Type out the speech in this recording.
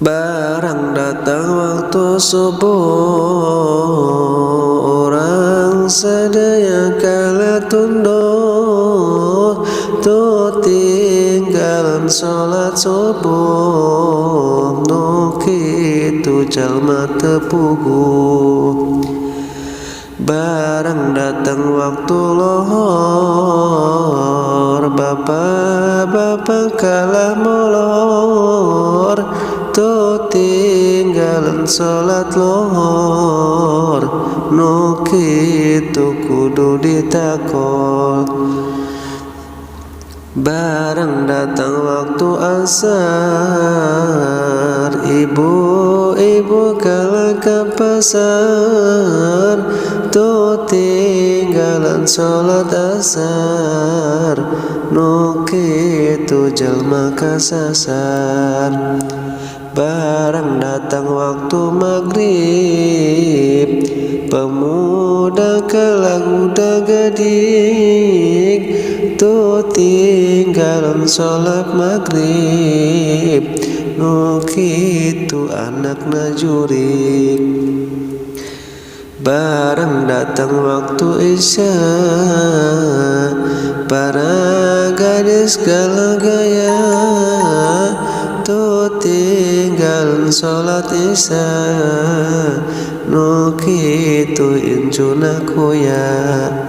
Barang datang waktu subuh, orang sedaya kala tunduh, tu tinggalan sholat subuh, nu kitu jalma tepuguh. Barang datang waktu lohor, bapak-bapak kalah molor, tu tinggalan sholat lohor, nu kitu kudu ditakon. Barang datang waktu asar, ibu-ibu kalah ke pasar, tu tinggalan sholat asar, nu kitu jalma kasasar. Barang datang waktu maghrib, pemuda kalah udah gadik, tu tinggalan sholat maghrib, nu kitu anakna jurik. Barang datang waktu isya, para gadis kalah gaya, tu tinggalan sholat isya, nu kitu incuna kuya.